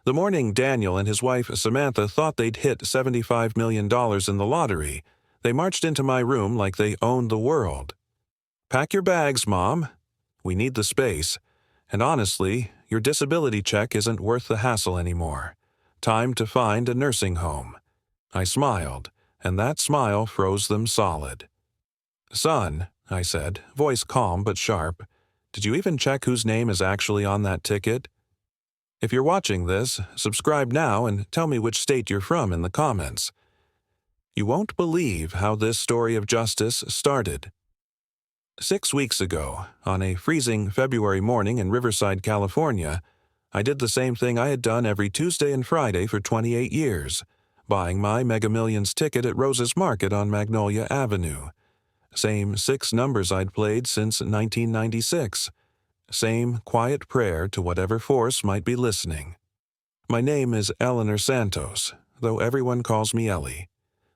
The morning Daniel and his wife Samantha thought they'd hit $75 million in the lottery, they marched into my room like they owned the world. "Pack your bags, Mom. We need the space. And honestly, your disability check isn't worth the hassle anymore. Time to find a nursing home." I smiled, and that smile froze them solid. "Son," I said, voice calm but sharp, "did you even check whose name is actually on that ticket? If you're watching this, subscribe now and tell me which state you're from in the comments. You won't believe how this story of justice started. 6 weeks ago, on a freezing February morning in Riverside, California, I did the same thing I had done every Tuesday and Friday for 28 years, buying my Mega Millions ticket at Rose's Market on Magnolia Avenue. Same 6 numbers I'd played since 1996. Same quiet prayer to whatever force might be listening. My name is Eleanor Santos, though everyone calls me Ellie.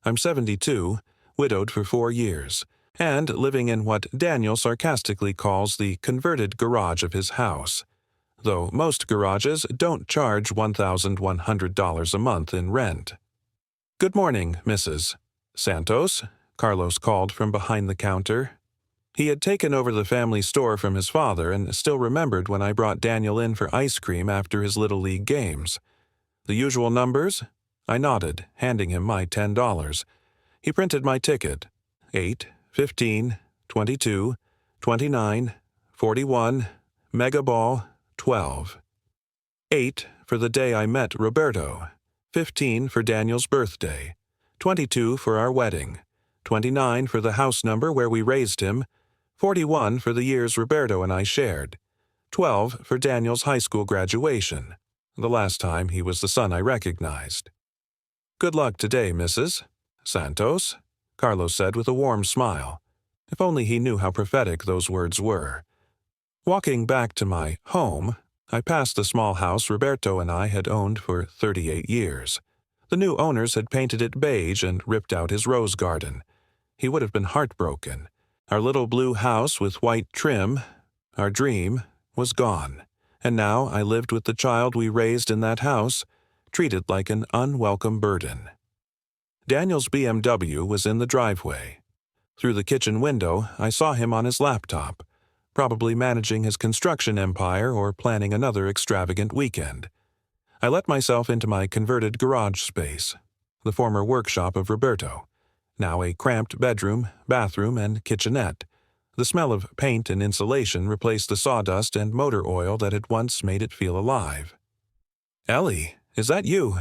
I'm 72, widowed for 4 years, and living in what Daniel sarcastically calls the converted garage of his house, though most garages don't charge $1,100 a month in rent. "Good morning, Mrs. Santos," Carlos called from behind the counter. He had taken over the family store from his father and still remembered when I brought Daniel in for ice cream after his Little League games. "The usual numbers?" I nodded, handing him my $10. He printed my ticket. 8, 15, 22, 29, 41, Mega Ball, 12. 8 for the day I met Roberto, 15 for Daniel's birthday, 22 for our wedding, 29 for the house number where we raised him, 41 for the years Roberto and I shared, 12 for Daniel's high school graduation, the last time he was the son I recognized. "Good luck today, Mrs. Santos," Carlos said with a warm smile. If only he knew how prophetic those words were. Walking back to my home, I passed the small house Roberto and I had owned for 38 years. The new owners had painted it beige and ripped out his rose garden. He would have been heartbroken. Our little blue house with white trim, our dream, was gone, and now I lived with the child we raised in that house, treated like an unwelcome burden. Daniel's BMW was in the driveway. Through the kitchen window, I saw him on his laptop, probably managing his construction empire or planning another extravagant weekend. I let myself into my converted garage space, the former workshop of Roberto, now a cramped bedroom, bathroom, and kitchenette. The smell of paint and insulation replaced the sawdust and motor oil that had once made it feel alive. "Ellie, is that you?"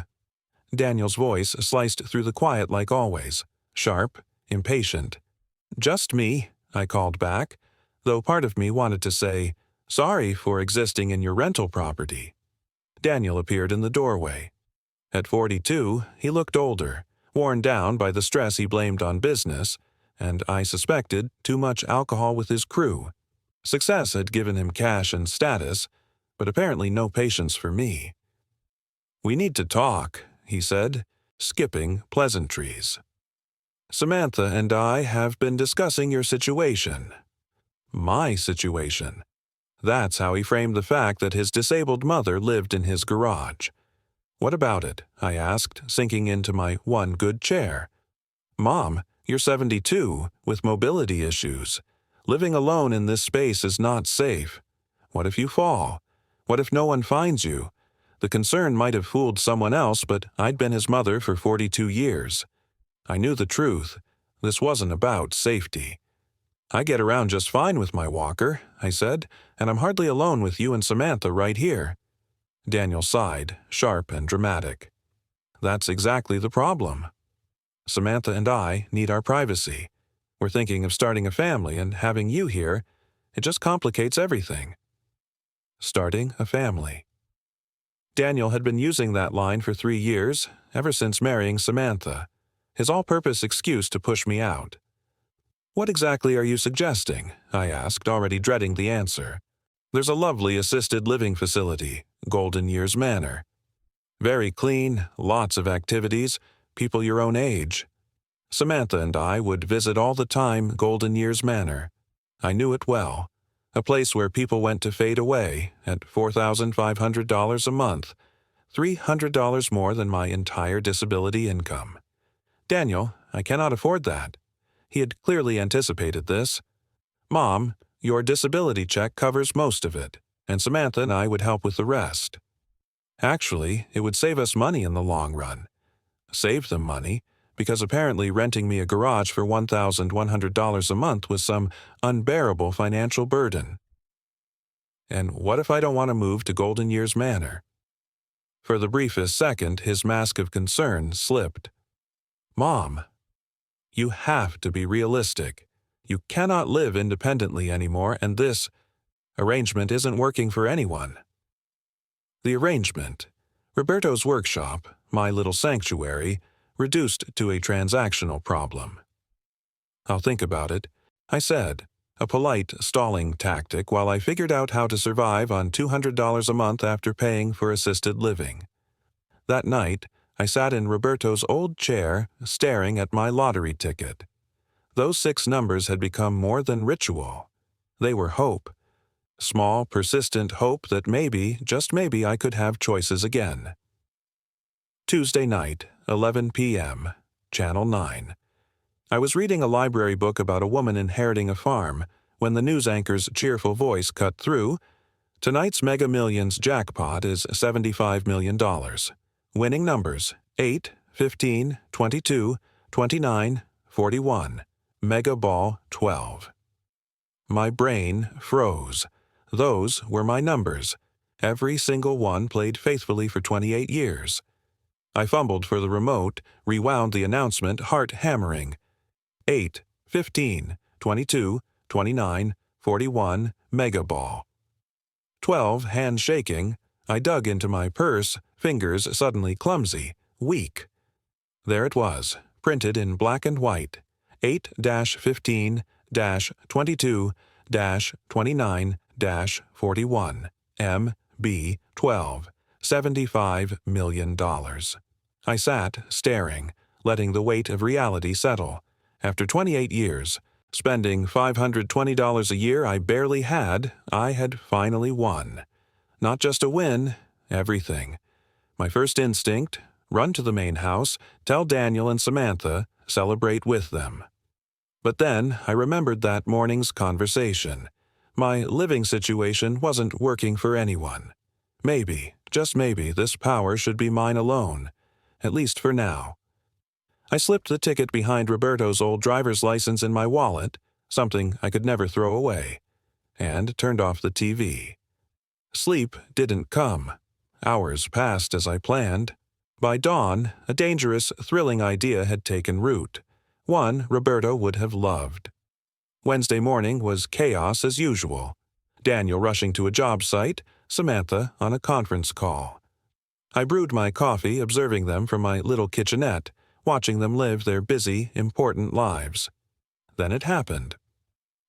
Daniel's voice sliced through the quiet like always, sharp, impatient. "Just me," I called back, though part of me wanted to say, "Sorry for existing in your rental property." Daniel appeared in the doorway. At 42, he looked older, worn down by the stress he blamed on business, and I suspected too much alcohol with his crew. Success had given him cash and status, but apparently no patience for me. "We need to talk," he said, skipping pleasantries. "Samantha and I have been discussing your situation." My situation. That's how he framed the fact that his disabled mother lived in his garage. "What about it?" I asked, sinking into my one good chair. "Mom, you're 72, with mobility issues. Living alone in this space is not safe. What if you fall? What if no one finds you? The concern might have fooled someone else, but I'd been his mother for 42 years. I knew the truth. This wasn't about safety. "I get around just fine with my walker," I said, "and I'm hardly alone with you and Samantha right here." Daniel sighed, sharp and dramatic. "That's exactly the problem. Samantha and I need our privacy. We're thinking of starting a family, and having you here, it just complicates everything." Starting a family. Daniel had been using that line for 3 years, ever since marrying Samantha, his all-purpose excuse to push me out. "What exactly are you suggesting?" I asked, already dreading the answer. "There's a lovely assisted living facility, Golden Years Manor. Very clean, lots of activities, people your own age. Samantha and I would visit all the time Golden Years Manor. I knew it well. A place where people went to fade away at $4,500 a month, $300 more than my entire disability income. Daniel, I cannot afford that. He had clearly anticipated this. Mom, your disability check covers most of it, and Samantha and I would help with the rest. Actually, it would save us money in the long run. Save them money, because apparently renting me a garage for $1,100 a month was some unbearable financial burden. And what if I don't want to move to Golden Years Manor? For the briefest second, his mask of concern slipped. Mom, you have to be realistic. You cannot live independently anymore, and this arrangement isn't working for anyone. The arrangement, Roberto's workshop, my little sanctuary, reduced to a transactional problem. I'll think about it, I said, a polite stalling tactic while I figured out how to survive on $200 a month after paying for assisted living. That night, I sat in Roberto's old chair, staring at my lottery ticket. Those 6 numbers had become more than ritual. They were hope. Small, persistent hope that maybe, just maybe, I could have choices again. Tuesday night, 11 p.m., Channel 9. I was reading a library book about a woman inheriting a farm when the news anchor's cheerful voice cut through. Tonight's Mega Millions jackpot is $75 million. Winning numbers 8, 15, 22, 29, 41. Mega Ball 12. My brain froze. Those were my numbers. Every single one played faithfully for 28 years. I fumbled for the remote, rewound the announcement, heart hammering. 8, 15, 22, 29, 41, Mega Ball. 12, hand shaking, I dug into my purse, fingers suddenly clumsy, weak. There it was, printed in black and white. 8-15-22-29-41, MB12, $75 million. I sat, staring, letting the weight of reality settle. After 28 years, spending $520 a year I barely had, I had finally won. Not just a win, everything. My first instinct, run to the main house, tell Daniel and Samantha, celebrate with them. But then I remembered that morning's conversation. My living situation wasn't working for anyone. Maybe, just maybe, this power should be mine alone, at least for now. I slipped the ticket behind Roberto's old driver's license in my wallet, something I could never throw away, and turned off the TV. Sleep didn't come. Hours passed as I planned. By dawn, a dangerous, thrilling idea had taken root, one Roberto would have loved. Wednesday morning was chaos as usual. Daniel rushing to a job site, Samantha on a conference call. I brewed my coffee, observing them from my little kitchenette, watching them live their busy, important lives. Then it happened.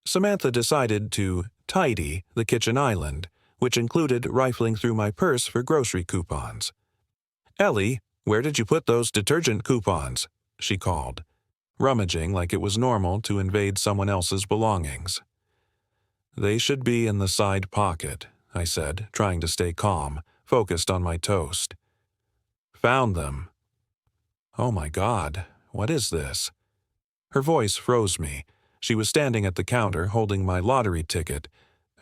Samantha decided to tidy the kitchen island, which included rifling through my purse for grocery coupons. "Ellie, where did you put those detergent coupons?" she called, rummaging like it was normal to invade someone else's belongings. "They should be in the side pocket," I said, trying to stay calm, focused on my toast. "Found them." "Oh my God, what is this?" Her voice froze me. She was standing at the counter holding my lottery ticket,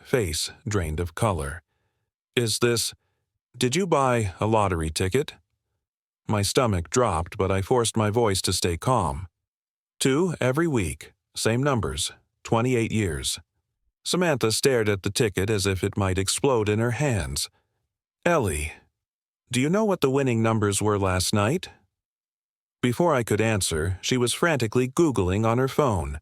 face drained of color. Did you buy a lottery ticket?" My stomach dropped, but I forced my voice to stay calm. 2 every week, same numbers, 28 years. Samantha stared at the ticket as if it might explode in her hands. "Ellie, do you know what the winning numbers were last night?" Before I could answer, she was frantically Googling on her phone.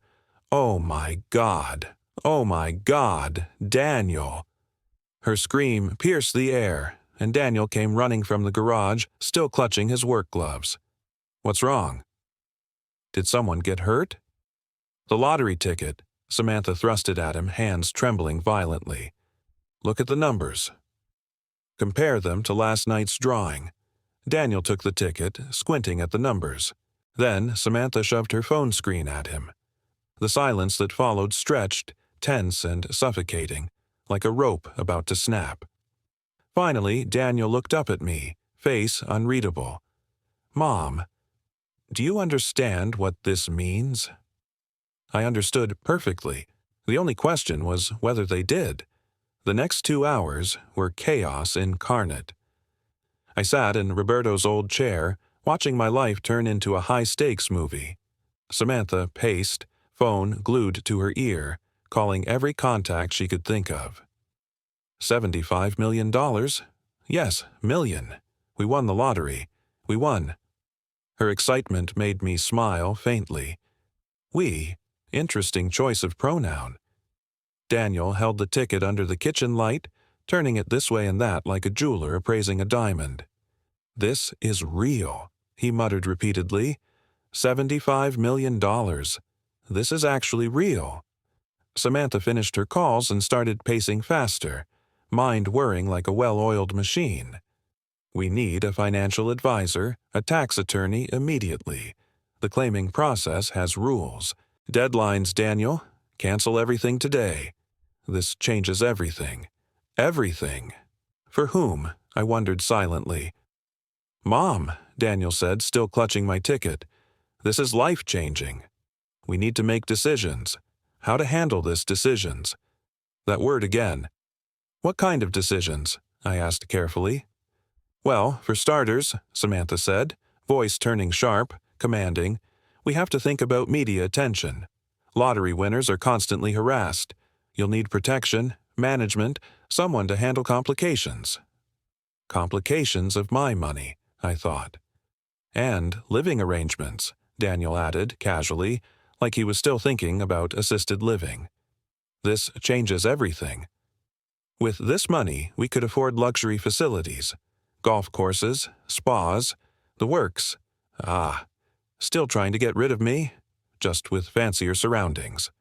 "Oh my God! Oh my God! Daniel!" Her scream pierced the air, and Daniel came running from the garage, still clutching his work gloves. "What's wrong? Did someone get hurt?" "The lottery ticket." Samantha thrust it at him, hands trembling violently. "Look at the numbers. Compare them to last night's drawing." Daniel took the ticket, squinting at the numbers. Then Samantha shoved her phone screen at him. The silence that followed stretched, tense and suffocating, like a rope about to snap. Finally, Daniel looked up at me, face unreadable. "Mom, do you understand what this means?" I understood perfectly. The only question was whether they did. The next 2 hours were chaos incarnate. I sat in Roberto's old chair, watching my life turn into a high-stakes movie. Samantha paced, phone glued to her ear, calling every contact she could think of. $75 million? Yes, million. We won the lottery. We won. Her excitement made me smile faintly. We? Interesting choice of pronoun. Daniel held the ticket under the kitchen light, turning it this way and that like a jeweler appraising a diamond. "This is real," he muttered repeatedly. $75 million. This is actually real. Samantha finished her calls and started pacing faster, mind whirring like a well-oiled machine. "We need a financial advisor, a tax attorney immediately. The claiming process has rules. Deadlines, Daniel. Cancel everything today. This changes everything. Everything." For whom? I wondered silently. "Mom," Daniel said, still clutching my ticket. "This is life-changing. We need to make decisions. How to handle this decisions." That word again. "What kind of decisions?" I asked carefully. "Well, for starters," Samantha said, voice turning sharp, commanding, "we have to think about media attention. Lottery winners are constantly harassed. You'll need protection, management, someone to handle complications." Complications of my money, I thought. "And living arrangements," Daniel added casually, like he was still thinking about assisted living. "This changes everything. With this money, we could afford luxury facilities, golf courses, spas, the works. Ah, still trying to get rid of me? Just with fancier surroundings."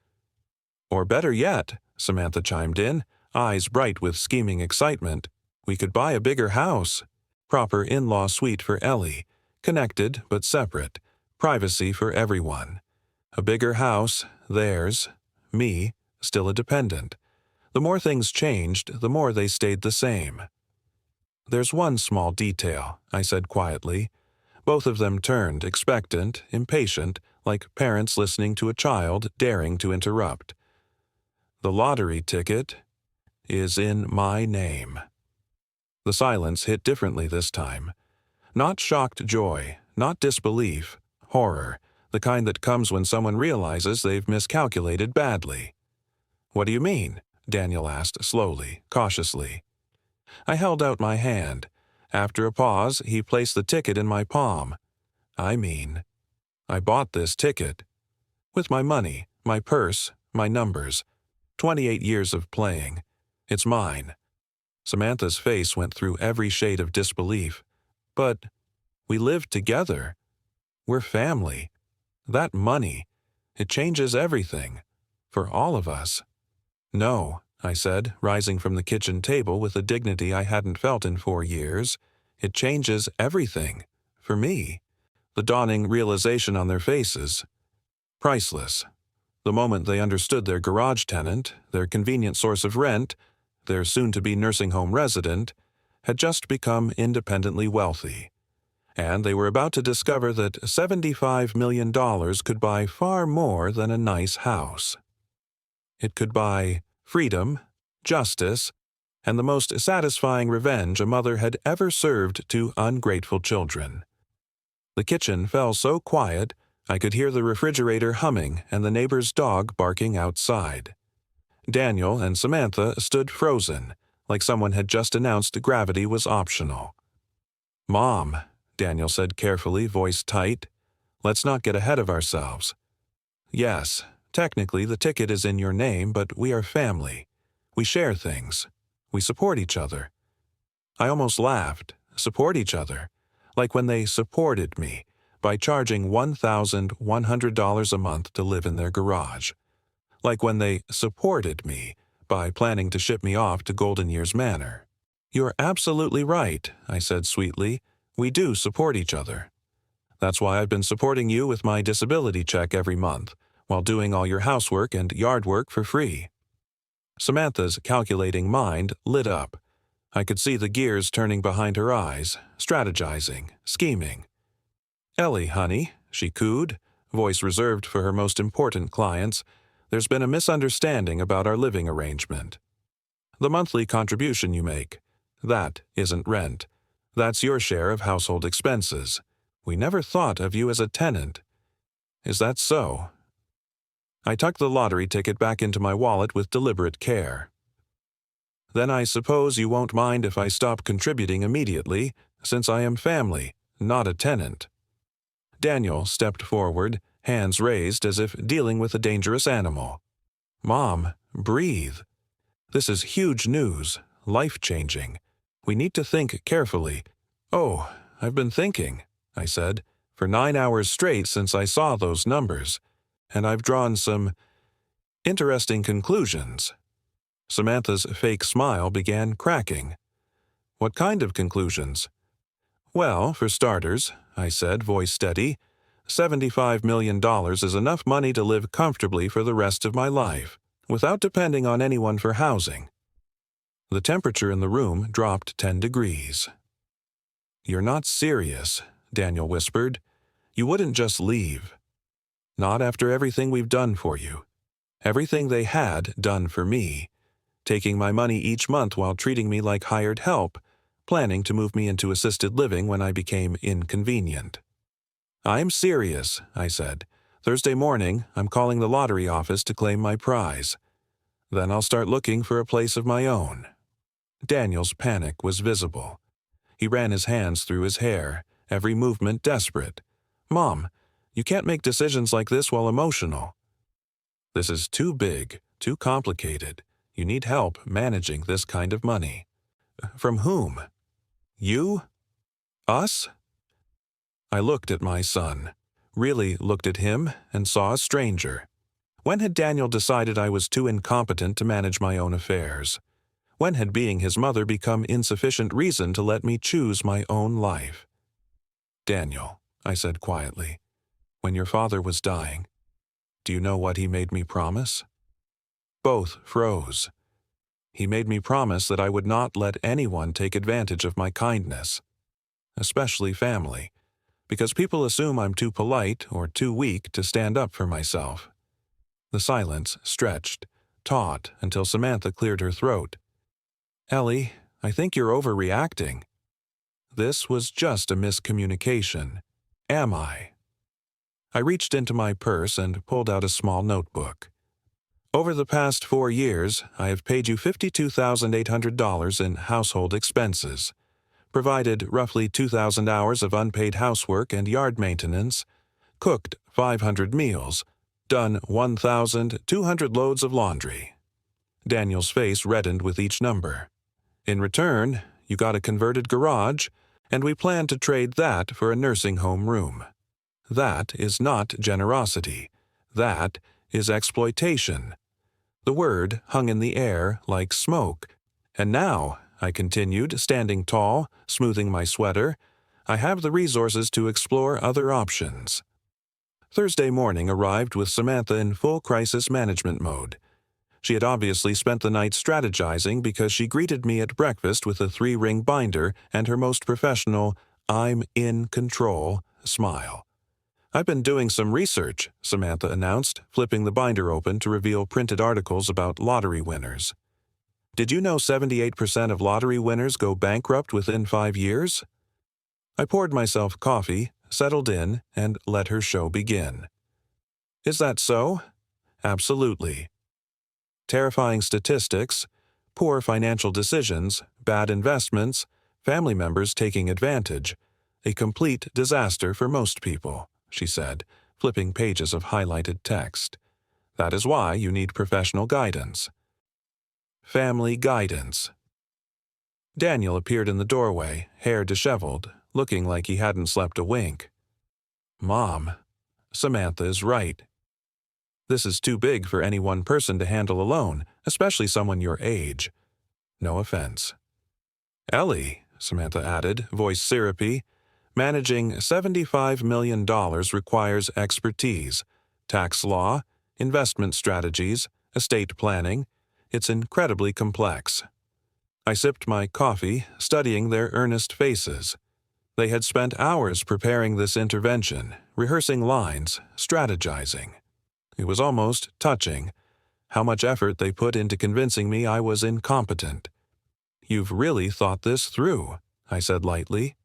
"Or better yet," Samantha chimed in, eyes bright with scheming excitement, "we could buy a bigger house. Proper in-law suite for Ellie, connected but separate, privacy for everyone. A bigger house, theirs, me, still a dependent. The more things changed, the more they stayed the same." "There's one small detail," I said quietly. Both of them turned, expectant, impatient, like parents listening to a child daring to interrupt. "The lottery ticket is in my name." The silence hit differently this time. Not shocked joy, not disbelief, horror, the kind that comes when someone realizes they've miscalculated badly. "What do you mean?" Daniel asked slowly, cautiously. I held out my hand. After a pause, he placed the ticket in my palm. "I mean, I bought this ticket. With my money, my purse, my numbers. 28 years of playing. It's mine." Samantha's face went through every shade of disbelief. "But we live together. We're family. That money, it changes everything. For all of us." "No," I said, rising from the kitchen table with a dignity I hadn't felt in 4 years. "It changes everything. For me." The dawning realization on their faces. Priceless. The moment they understood their garage tenant, their convenient source of rent, their soon-to-be nursing home resident, had just become independently wealthy. And they were about to discover that $75 million could buy far more than a nice house. It could buy freedom, justice, and the most satisfying revenge a mother had ever served to ungrateful children. The kitchen fell so quiet, I could hear the refrigerator humming and the neighbor's dog barking outside. Daniel and Samantha stood frozen, like someone had just announced gravity was optional. "Mom," Daniel said carefully, voice tight, "let's not get ahead of ourselves. Yes, technically the ticket is in your name, but we are family. We share things. We support each other." I almost laughed. Support each other. Like when they supported me by charging $1,100 a month to live in their garage. Like when they supported me by planning to ship me off to Golden Years Manor. "You're absolutely right," I said sweetly. "We do support each other. That's why I've been supporting you with my disability check every month, while doing all your housework and yard work for free." Samantha's calculating mind lit up. I could see the gears turning behind her eyes, strategizing, scheming. "Ellie, honey," she cooed, voice reserved for her most important clients, "there's been a misunderstanding about our living arrangement. The monthly contribution you make, that isn't rent. That's your share of household expenses. We never thought of you as a tenant. Is that so?" I tucked the lottery ticket back into my wallet with deliberate care. "Then I suppose you won't mind if I stop contributing immediately, since I am family, not a tenant." Daniel stepped forward, hands raised as if dealing with a dangerous animal. "Mom, breathe. This is huge news, life-changing. We need to think carefully." "Oh, I've been thinking," I said, "for 9 hours straight since I saw those numbers, and I've drawn some interesting conclusions." Samantha's fake smile began cracking. "What kind of conclusions?" "Well, for starters," I said, voice steady, $75 million is enough money to live comfortably for the rest of my life, without depending on anyone for housing." The temperature in the room dropped 10 degrees. "You're not serious," Daniel whispered. "You wouldn't just leave. Not after everything we've done for you. Everything they had done for me. Taking my money each month while treating me like hired help, planning to move me into assisted living when I became inconvenient." "I'm serious," I said. "Thursday morning, I'm calling the lottery office to claim my prize. Then I'll start looking for a place of my own." Daniel's panic was visible. He ran his hands through his hair, every movement desperate. "Mom, you can't make decisions like this while emotional. This is too big, too complicated. You need help managing this kind of money." "From whom?" "You? Us?" I looked at my son, really looked at him, and saw a stranger. When had Daniel decided I was too incompetent to manage my own affairs? When had being his mother become insufficient reason to let me choose my own life? "Daniel," I said quietly, "when your father was dying, do you know what he made me promise?" Both froze. He made me promise that I would not let anyone take advantage of my kindness, especially family, because people assume I'm too polite or too weak to stand up for myself. The silence stretched, taut, until Samantha cleared her throat. "Ellie, I think you're overreacting. This was just a miscommunication. Am I?" I reached into my purse and pulled out a small notebook. "Over the past 4 years, I have paid you $52,800 in household expenses, provided roughly 2,000 hours of unpaid housework and yard maintenance, cooked 500 meals, done 1,200 loads of laundry." Daniel's face reddened with each number. "In return, you got a converted garage, and we plan to trade that for a nursing home room. That is not generosity. That is exploitation." The word hung in the air like smoke. "And now," I continued, standing tall, smoothing my sweater, "I have the resources to explore other options." Thursday morning arrived with Samantha in full crisis management mode. She had obviously spent the night strategizing because she greeted me at breakfast with a 3-ring binder and her most professional, "I'm in control" smile. "I've been doing some research," Samantha announced, flipping the binder open to reveal printed articles about lottery winners. "Did you know 78% of lottery winners go bankrupt within 5 years?" I poured myself coffee, settled in, and let her show begin. "Is that so?" "Absolutely. Terrifying statistics, poor financial decisions, bad investments, family members taking advantage. A complete disaster for most people," she said, flipping pages of highlighted text. "That is why you need professional guidance." Family guidance. Daniel appeared in the doorway, hair disheveled, looking like he hadn't slept a wink. "Mom, Samantha is right. This is too big for any one person to handle alone, especially someone your age. No offense." "Ellie," Samantha added, voice syrupy, "managing $75 million requires expertise, tax law, investment strategies, estate planning. It's incredibly complex." I sipped my coffee, studying their earnest faces. They had spent hours preparing this intervention, rehearsing lines, strategizing. It was almost touching, how much effort they put into convincing me I was incompetent. "You've really thought this through," I said lightly.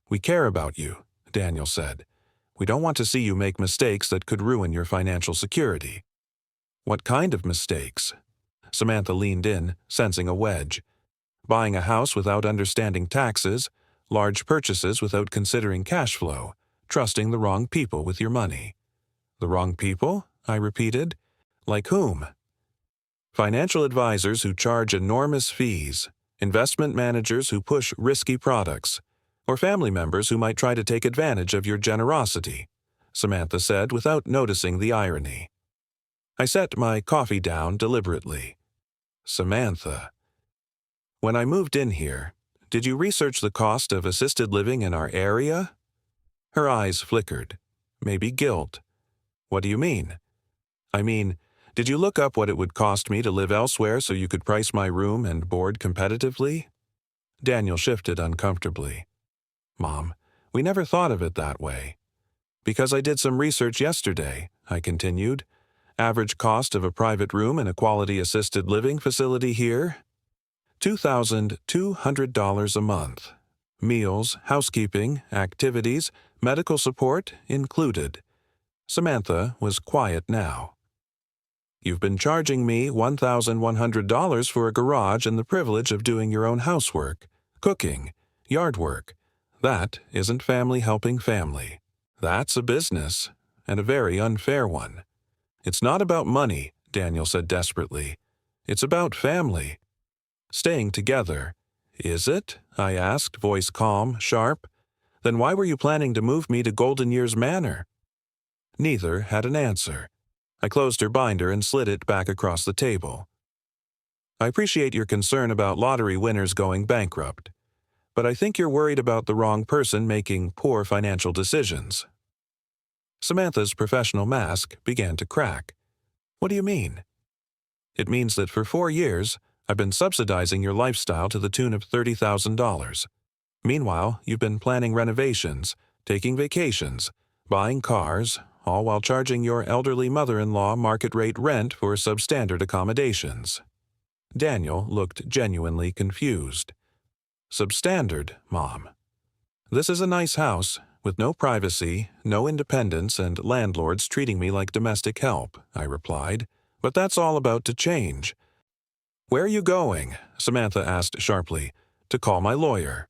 "We care about you," Daniel said. "We don't want to see you make mistakes that could ruin your financial security." "What kind of mistakes?" Samantha leaned in, sensing a wedge. "Buying a house without understanding taxes, large purchases without considering cash flow, trusting the wrong people with your money." "The wrong people?" I repeated. "Like whom?" "Financial advisors who charge enormous fees, investment managers who push risky products, or family members who might try to take advantage of your generosity," Samantha said without noticing the irony. I set my coffee down deliberately. "Samantha, when I moved in here, did you research the cost of assisted living in our area?" Her eyes flickered. Maybe guilt. "What do you mean?" "I mean, did you look up what it would cost me to live elsewhere so you could price my room and board competitively?" Daniel shifted uncomfortably. "Mom, we never thought of it that way." "Because I did some research yesterday," I continued. "Average cost of a private room in a quality assisted living facility here? $2,200 a month. Meals, housekeeping, activities, medical support included." Samantha was quiet now. "You've been charging me $1,100 for a garage and the privilege of doing your own housework, cooking, yard work. That isn't family helping family. That's a business, and a very unfair one." "It's not about money," Daniel said desperately. "It's about family. Staying together." "Is it?" I asked, voice calm, sharp. "Then why were you planning to move me to Golden Years Manor?" Neither had an answer. I closed her binder and slid it back across the table. "I appreciate your concern about lottery winners going bankrupt, but I think you're worried about the wrong person making poor financial decisions." Samantha's professional mask began to crack. "What do you mean?" "It means that for 4 years, I've been subsidizing your lifestyle to the tune of $30,000. Meanwhile, you've been planning renovations, taking vacations, buying cars, all while charging your elderly mother-in-law market-rate rent for substandard accommodations." Daniel looked genuinely confused. "Substandard, Mom. This is a nice house, with no privacy, no independence, and landlords treating me like domestic help," I replied. "But that's all about to change." "Where are you going?" Samantha asked sharply. "To call my lawyer."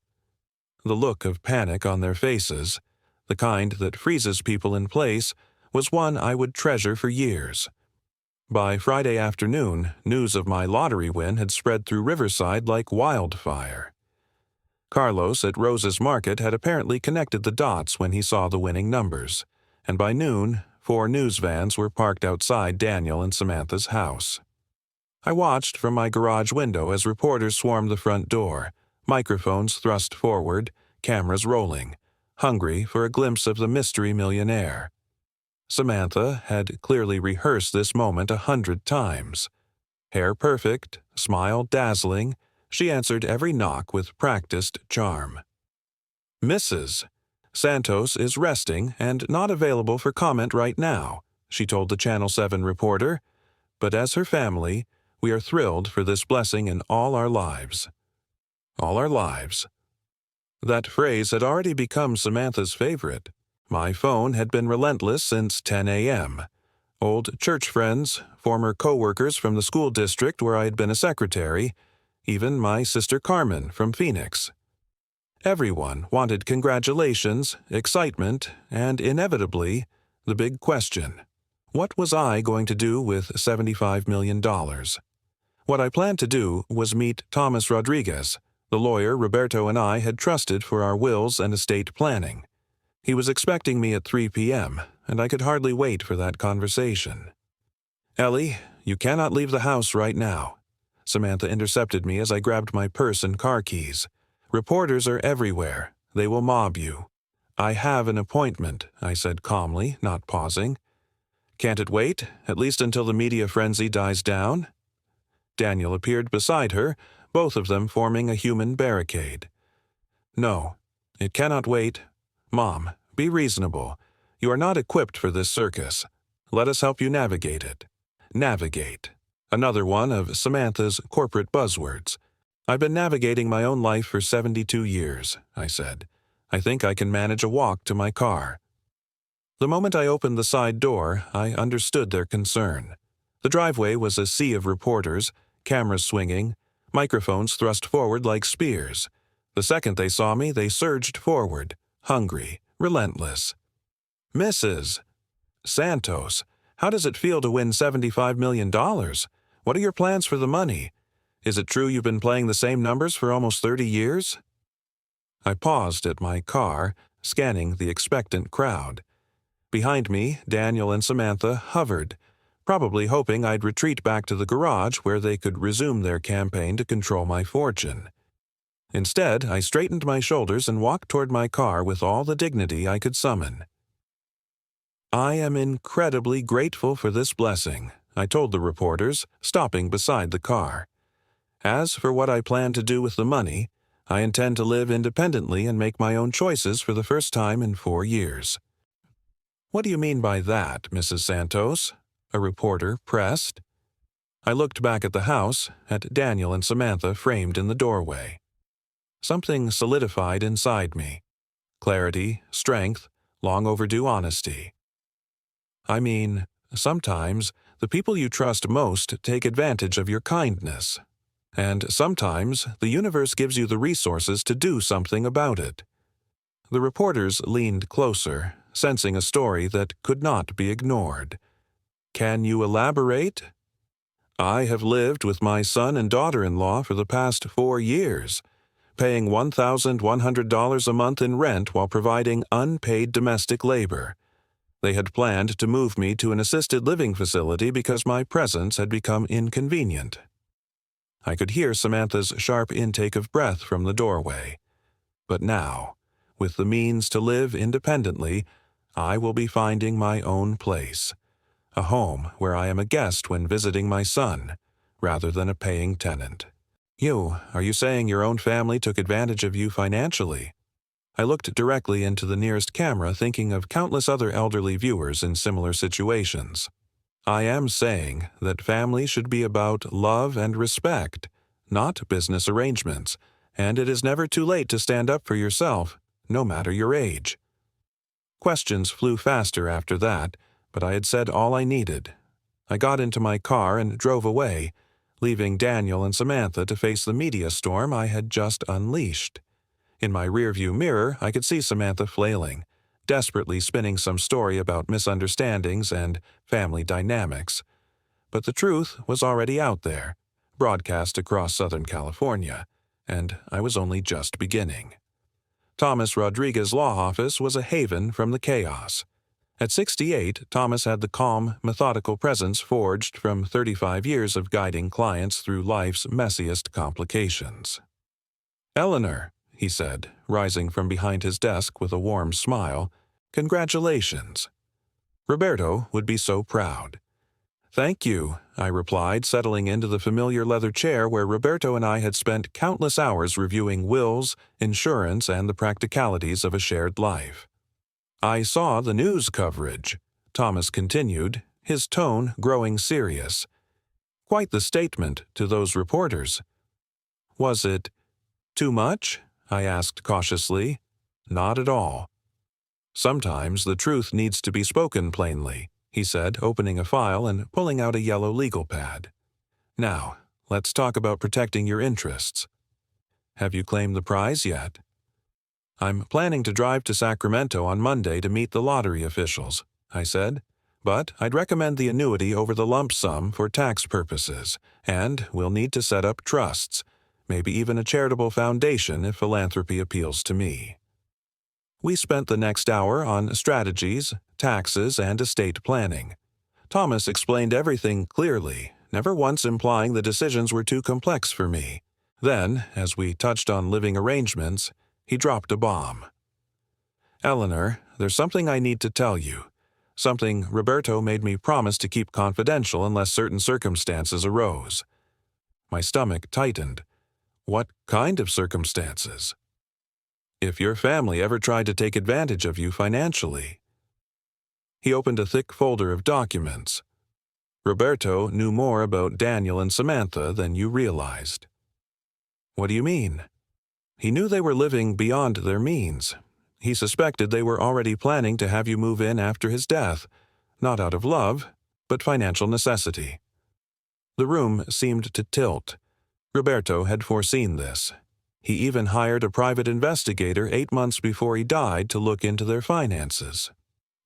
The look of panic on their faces, the kind that freezes people in place, was one I would treasure for years. By Friday afternoon, news of my lottery win had spread through Riverside like wildfire. Carlos at Rose's Market had apparently connected the dots when he saw the winning numbers, and by noon, 4 news vans were parked outside Daniel and Samantha's house. I watched from my garage window as reporters swarmed the front door, microphones thrust forward, cameras rolling, hungry for a glimpse of the mystery millionaire. Samantha had clearly rehearsed this moment 100 times. Hair perfect, smile dazzling, she answered every knock with practiced charm. "Mrs. Santos is resting and not available for comment right now," she told the Channel 7 reporter. "But as her family, we are thrilled for this blessing in all our lives." All our lives. That phrase had already become Samantha's favorite. My phone had been relentless since 10 a.m. Old church friends, former co-workers from the school district where I had been a secretary, even my sister Carmen from Phoenix. Everyone wanted congratulations, excitement, and inevitably, the big question: what was I going to do with $75 million? What I planned to do was meet Thomas Rodriguez, the lawyer Roberto and I had trusted for our wills and estate planning. He was expecting me at 3 p.m., and I could hardly wait for that conversation. "Ellie, you cannot leave the house right now." Samantha intercepted me as I grabbed my purse and car keys. "Reporters are everywhere. They will mob you." "I have an appointment," I said calmly, not pausing. "Can't it wait, at least until the media frenzy dies down?" Daniel appeared beside her, both of them forming a human barricade. No, it cannot wait. Mom, be reasonable. You are not equipped for this circus. Let us help you navigate it. Navigate. Another one of Samantha's corporate buzzwords. I've been navigating my own life for 72 years, I said. I think I can manage a walk to my car. The moment I opened the side door, I understood their concern. The driveway was a sea of reporters, cameras swinging, microphones thrust forward like spears. The second they saw me, they surged forward, hungry, relentless. Mrs. Santos, how does it feel to win $75 million? What are your plans for the money? Is it true you've been playing the same numbers for almost 30 years? I paused at my car, scanning the expectant crowd. Behind me, Daniel and Samantha hovered, probably hoping I'd retreat back to the garage where they could resume their campaign to control my fortune. Instead, I straightened my shoulders and walked toward my car with all the dignity I could summon. I am incredibly grateful for this blessing, I told the reporters, stopping beside the car. As for what I plan to do with the money, I intend to live independently and make my own choices for the first time in 4 years. What do you mean by that, Mrs. Santos? A reporter pressed. I looked back at the house, at Daniel and Samantha framed in the doorway. Something solidified inside me. Clarity, strength, long overdue honesty. I mean, sometimes the people you trust most take advantage of your kindness. And sometimes the universe gives you the resources to do something about it. The reporters leaned closer, sensing a story that could not be ignored. Can you elaborate? I have lived with my son and daughter-in-law for the past 4 years, paying $1,100 a month in rent while providing unpaid domestic labor. They had planned to move me to an assisted living facility because my presence had become inconvenient. I could hear Samantha's sharp intake of breath from the doorway. But now, with the means to live independently, I will be finding my own place, a home where I am a guest when visiting my son, rather than a paying tenant. Are you saying your own family took advantage of you financially? I looked directly into the nearest camera, thinking of countless other elderly viewers in similar situations. I am saying that family should be about love and respect, not business arrangements, and it is never too late to stand up for yourself, no matter your age. Questions flew faster after that, but I had said all I needed. I got into my car and drove away, leaving Daniel and Samantha to face the media storm I had just unleashed. In my rearview mirror, I could see Samantha flailing, desperately spinning some story about misunderstandings and family dynamics. But the truth was already out there, broadcast across Southern California, and I was only just beginning. Thomas Rodriguez's law office was a haven from the chaos. At 68, Thomas had the calm, methodical presence forged from 35 years of guiding clients through life's messiest complications. "Eleanor," he said, rising from behind his desk with a warm smile, "congratulations. Roberto would be so proud." "Thank you," I replied, settling into the familiar leather chair where Roberto and I had spent countless hours reviewing wills, insurance, and the practicalities of a shared life. "I saw the news coverage," Thomas continued, his tone growing serious. "Quite the statement to those reporters." "Was it too much?" I asked cautiously. "Not at all." "Sometimes the truth needs to be spoken plainly," he said, opening a file and pulling out a yellow legal pad. "Now, let's talk about protecting your interests. Have you claimed the prize yet?" "I'm planning to drive to Sacramento on Monday to meet the lottery officials," I said, "but I'd recommend the annuity over the lump sum for tax purposes, and we'll need to set up trusts, maybe even a charitable foundation if philanthropy appeals to me." We spent the next hour on strategies, taxes, and estate planning. Thomas explained everything clearly, never once implying the decisions were too complex for me. Then, as we touched on living arrangements, he dropped a bomb. "Eleanor, there's something I need to tell you. Something Roberto made me promise to keep confidential unless certain circumstances arose." My stomach tightened. What kind of circumstances? If your family ever tried to take advantage of you financially. He opened a thick folder of documents. Roberto knew more about Daniel and Samantha than you realized. What do you mean? He knew they were living beyond their means. He suspected they were already planning to have you move in after his death, not out of love, but financial necessity. The room seemed to tilt. Roberto had foreseen this. He even hired a private investigator 8 months before he died to look into their finances.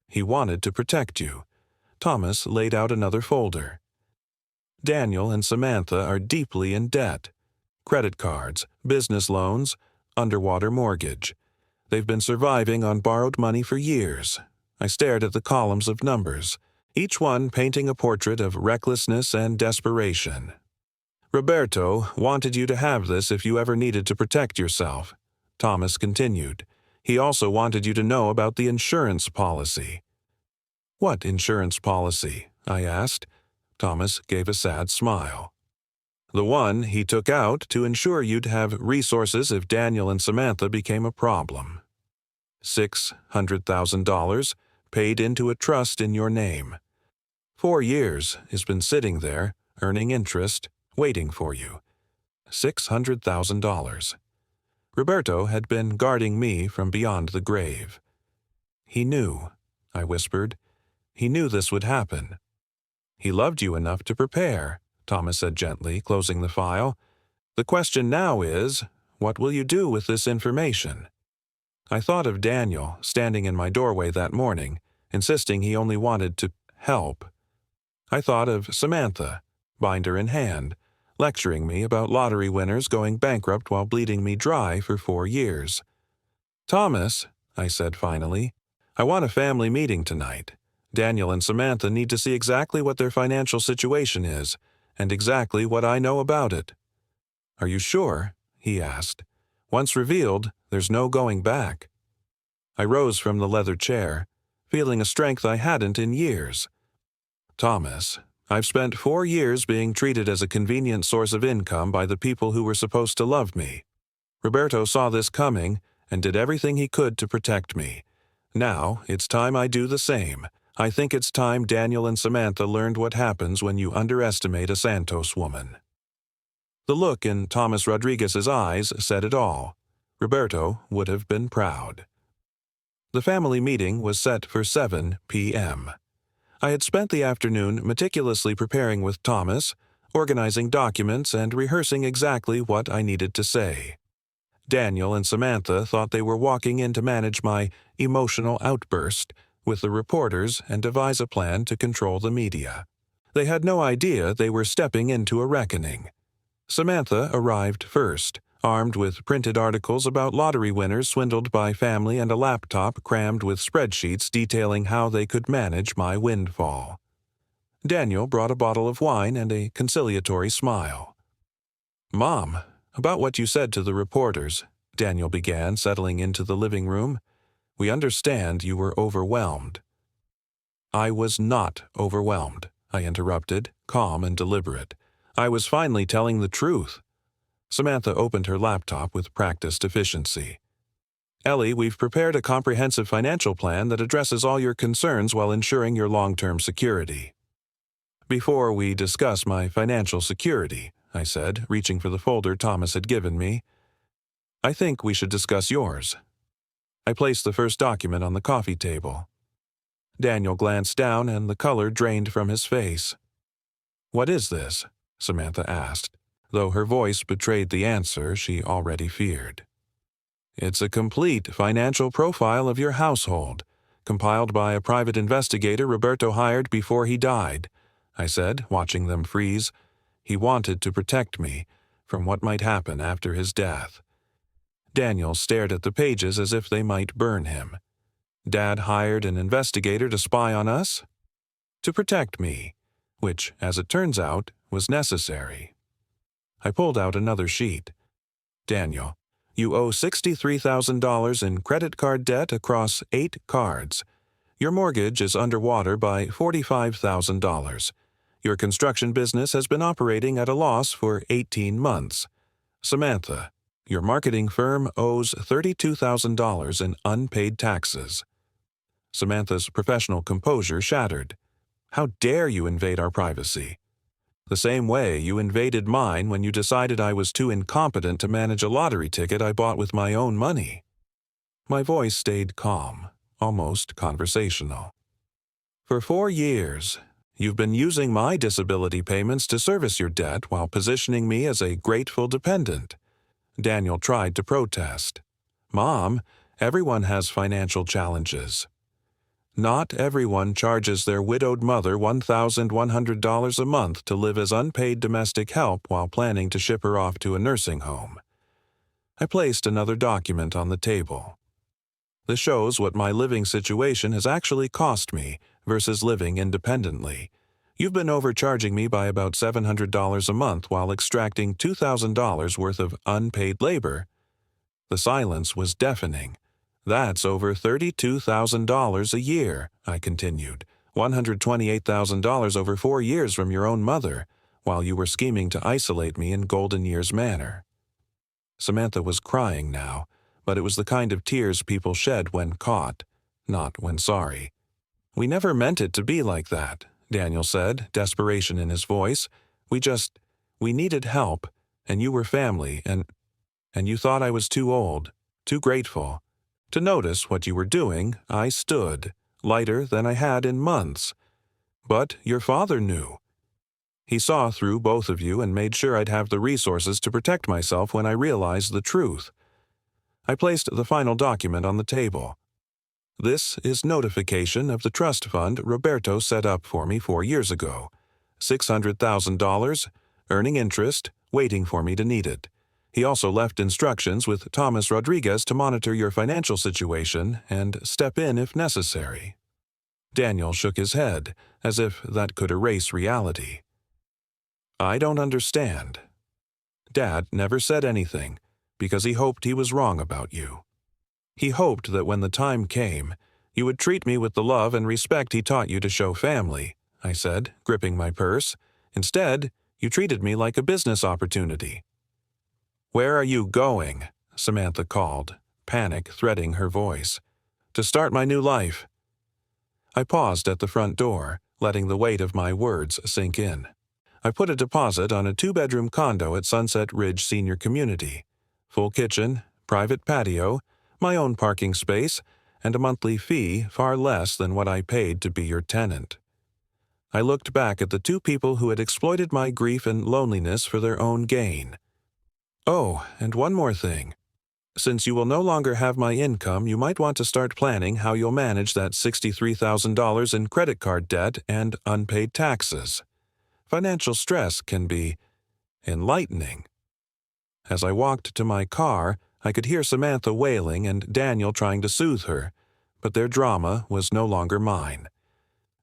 He wanted to protect you. Thomas laid out another folder. Daniel and Samantha are deeply in debt. Credit cards, business loans, underwater mortgage. They've been surviving on borrowed money for years. I stared at the columns of numbers, each one painting a portrait of recklessness and desperation. Roberto wanted you to have this if you ever needed to protect yourself. Thomas continued. He also wanted you to know about the insurance policy. What insurance policy? I asked. Thomas gave a sad smile. The one he took out to ensure you'd have resources if Daniel and Samantha became a problem. $600,000 paid into a trust in your name. 4 years has been sitting there, earning interest, waiting for you. $600,000. Roberto had been guarding me from beyond the grave. He knew, I whispered. He knew this would happen. He loved you enough to prepare, Thomas said gently, closing the file. The question now is, what will you do with this information? I thought of Daniel standing in my doorway that morning, insisting he only wanted to help. I thought of Samantha, binder in hand, lecturing me about lottery winners going bankrupt while bleeding me dry for 4 years. Thomas, I said finally, I want a family meeting tonight. Daniel and Samantha need to see exactly what their financial situation is, and exactly what I know about it. Are you sure? He asked. Once revealed, there's no going back. I rose from the leather chair, feeling a strength I hadn't in years. Thomas, I've spent 4 years being treated as a convenient source of income by the people who were supposed to love me. Roberto saw this coming and did everything he could to protect me. Now, it's time I do the same. I think it's time Daniel and Samantha learned what happens when you underestimate a Santos woman. The look in Thomas Rodriguez's eyes said it all. Roberto would have been proud. The family meeting was set for 7 p.m. I had spent the afternoon meticulously preparing with Thomas, organizing documents and rehearsing exactly what I needed to say. Daniel and Samantha thought they were walking in to manage my emotional outburst with the reporters and devise a plan to control the media. They had no idea they were stepping into a reckoning. Samantha arrived first, armed with printed articles about lottery winners swindled by family and a laptop crammed with spreadsheets detailing how they could manage my windfall. Daniel brought a bottle of wine and a conciliatory smile. Mom, about what you said to the reporters, Daniel began, settling into the living room. We understand you were overwhelmed. I was not overwhelmed, I interrupted, calm and deliberate. I was finally telling the truth. Samantha opened her laptop with practiced efficiency. Ellie, we've prepared a comprehensive financial plan that addresses all your concerns while ensuring your long-term security. Before we discuss my financial security, I said, reaching for the folder Thomas had given me, I think we should discuss yours. I placed the first document on the coffee table. Daniel glanced down and the color drained from his face. What is this? Samantha asked, though her voice betrayed the answer she already feared. It's a complete financial profile of your household, compiled by a private investigator Roberto hired before he died, I said, watching them freeze. He wanted to protect me from what might happen after his death. Daniel stared at the pages as if they might burn him. Dad hired an investigator to spy on us? To protect me, which, as it turns out, was necessary. I pulled out another sheet. Daniel, you owe $63,000 in credit card debt across 8 cards. Your mortgage is underwater by $45,000. Your construction business has been operating at a loss for 18 months. Samantha, your marketing firm owes $32,000 in unpaid taxes. Samantha's professional composure shattered. How dare you invade our privacy? The same way you invaded mine when you decided I was too incompetent to manage a lottery ticket I bought with my own money. My voice stayed calm, almost conversational. For 4 years, you've been using my disability payments to service your debt while positioning me as a grateful dependent. Daniel tried to protest. Mom, everyone has financial challenges. Not everyone charges their widowed mother $1,100 a month to live as unpaid domestic help while planning to ship her off to a nursing home. I placed another document on the table. This shows what my living situation has actually cost me versus living independently. You've been overcharging me by about $700 a month while extracting $2,000 worth of unpaid labor. The silence was deafening. That's over $32,000 a year, I continued, $128,000 over 4 years from your own mother, while you were scheming to isolate me in Golden Years Manor. Samantha was crying now, but it was the kind of tears people shed when caught, not when sorry. We never meant it to be like that, Daniel said, desperation in his voice. We needed help, and you were family, and you thought I was too old, too grateful. To notice what you were doing, I stood, lighter than I had in months. But your father knew. He saw through both of you and made sure I'd have the resources to protect myself when I realized the truth. I placed the final document on the table. This is notification of the trust fund Roberto set up for me 4 years ago. $600,000, earning interest, waiting for me to need it. He also left instructions with Thomas Rodriguez to monitor your financial situation and step in if necessary. Daniel shook his head, as if that could erase reality. I don't understand. Dad never said anything, because he hoped he was wrong about you. He hoped that when the time came, you would treat me with the love and respect he taught you to show family, I said, gripping my purse. Instead, you treated me like a business opportunity. Where are you going? Samantha called, panic threading her voice. To start my new life. I paused at the front door, letting the weight of my words sink in. I put a deposit on a 2-bedroom condo at Sunset Ridge Senior Community. Full kitchen, private patio, my own parking space, and a monthly fee far less than what I paid to be your tenant. I looked back at the 2 people who had exploited my grief and loneliness for their own gain. Oh, and one more thing. Since you will no longer have my income, you might want to start planning how you'll manage that $63,000 in credit card debt and unpaid taxes. Financial stress can be enlightening. As I walked to my car, I could hear Samantha wailing and Daniel trying to soothe her, but their drama was no longer mine.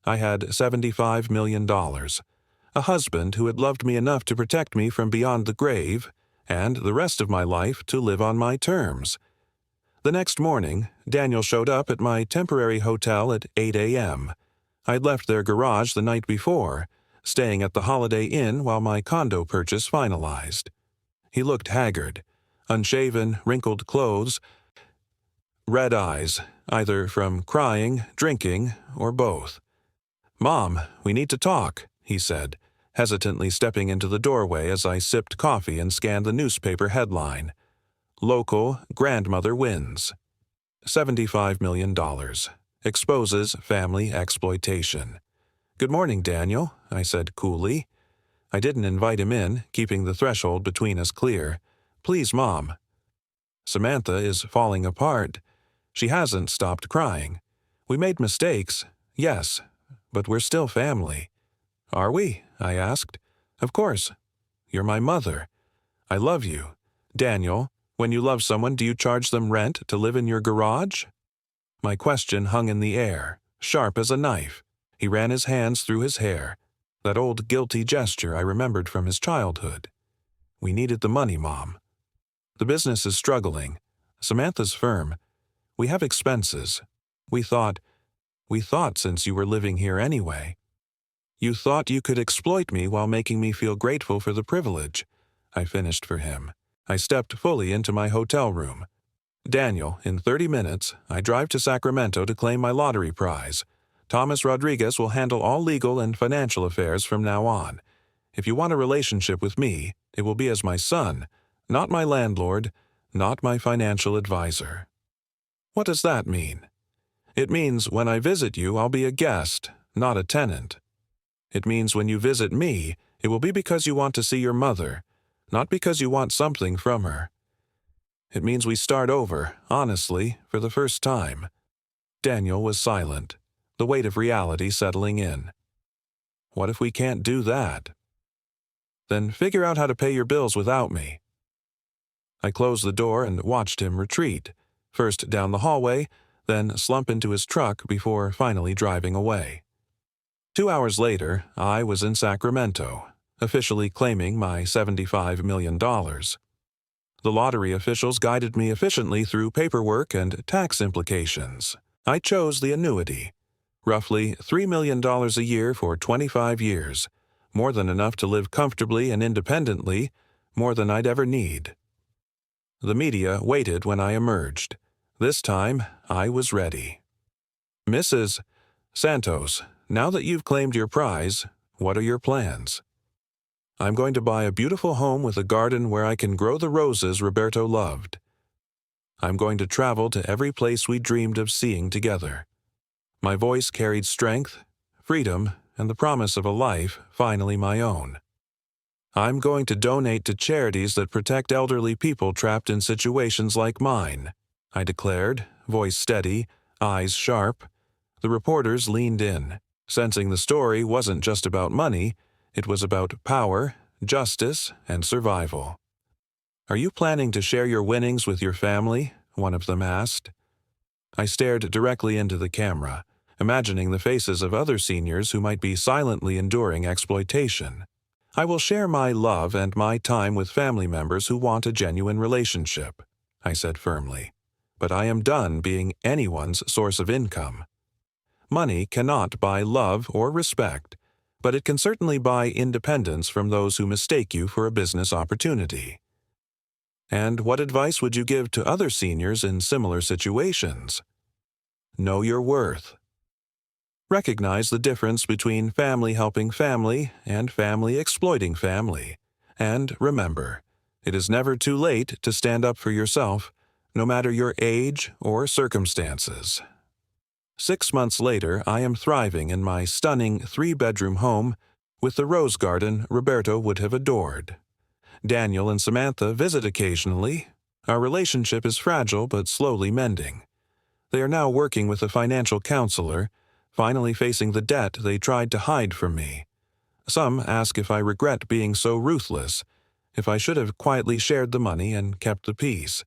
I had $75 million, a husband who had loved me enough to protect me from beyond the grave, and the rest of my life to live on my terms. The next morning, Daniel showed up at my temporary hotel at 8 a.m. I'd left their garage the night before, staying at the Holiday Inn while my condo purchase finalized. He looked haggard, unshaven, wrinkled clothes, red eyes, either from crying, drinking, or both. Mom, we need to talk, he said, hesitantly stepping into the doorway as I sipped coffee and scanned the newspaper headline. Local grandmother wins. $75 million. Exposes family exploitation. Good morning, Daniel, I said coolly. I didn't invite him in, keeping the threshold between us clear. Please, Mom. Samantha is falling apart. She hasn't stopped crying. We made mistakes, yes, but we're still family. Are we? I asked. Of course. You're my mother. I love you. Daniel, when you love someone, do you charge them rent to live in your garage? My question hung in the air, sharp as a knife. He ran his hands through his hair, that old guilty gesture I remembered from his childhood. We needed the money, Mom. The business is struggling. Samantha's firm. We have expenses. We thought since you were living here anyway. You thought you could exploit me while making me feel grateful for the privilege. I finished for him. I stepped fully into my hotel room. Daniel, in 30 minutes, I drive to Sacramento to claim my lottery prize. Thomas Rodriguez will handle all legal and financial affairs from now on. If you want a relationship with me, it will be as my son, not my landlord, not my financial advisor. What does that mean? It means when I visit you, I'll be a guest, not a tenant. It means when you visit me, it will be because you want to see your mother, not because you want something from her. It means we start over, honestly, for the first time. Daniel was silent, the weight of reality settling in. What if we can't do that? Then figure out how to pay your bills without me. I closed the door and watched him retreat, first down the hallway, then slump into his truck before finally driving away. 2 hours later, I was in Sacramento, officially claiming my $75 million. The lottery officials guided me efficiently through paperwork and tax implications. I chose the annuity, roughly $3 million a year for 25 years, more than enough to live comfortably and independently, more than I'd ever need. The media waited when I emerged. This time, I was ready. Mrs. Santos, now that you've claimed your prize, what are your plans? I'm going to buy a beautiful home with a garden where I can grow the roses Roberto loved. I'm going to travel to every place we dreamed of seeing together. My voice carried strength, freedom, and the promise of a life finally my own. I'm going to donate to charities that protect elderly people trapped in situations like mine, I declared, voice steady, eyes sharp. The reporters leaned in, sensing the story wasn't just about money, it was about power, justice, and survival. Are you planning to share your winnings with your family? One of them asked. I stared directly into the camera, imagining the faces of other seniors who might be silently enduring exploitation. I will share my love and my time with family members who want a genuine relationship, I said firmly. But I am done being anyone's source of income. Money cannot buy love or respect, but it can certainly buy independence from those who mistake you for a business opportunity. And what advice would you give to other seniors in similar situations? Know your worth. Recognize the difference between family helping family and family exploiting family. And remember, it is never too late to stand up for yourself, no matter your age or circumstances. 6 months later, I am thriving in my stunning 3-bedroom home with the rose garden Roberto would have adored. Daniel and Samantha visit occasionally. Our relationship is fragile but slowly mending. They are now working with a financial counselor, finally facing the debt they tried to hide from me. Some ask if I regret being so ruthless, if I should have quietly shared the money and kept the peace.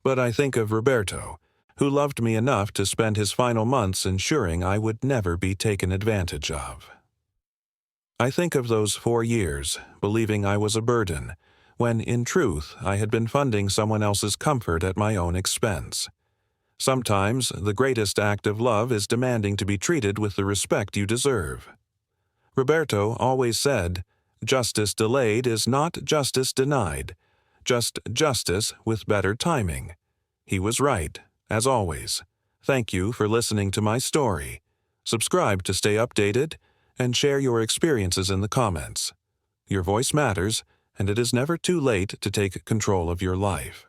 But I think of Roberto, who loved me enough to spend his final months ensuring I would never be taken advantage of. I think of those 4 years, believing I was a burden, when in truth I had been funding someone else's comfort at my own expense. Sometimes the greatest act of love is demanding to be treated with the respect you deserve. Roberto always said, "Justice delayed is not justice denied, just justice with better timing." He was right, as always. Thank you for listening to my story. Subscribe to stay updated, and share your experiences in the comments. Your voice matters, and it is never too late to take control of your life.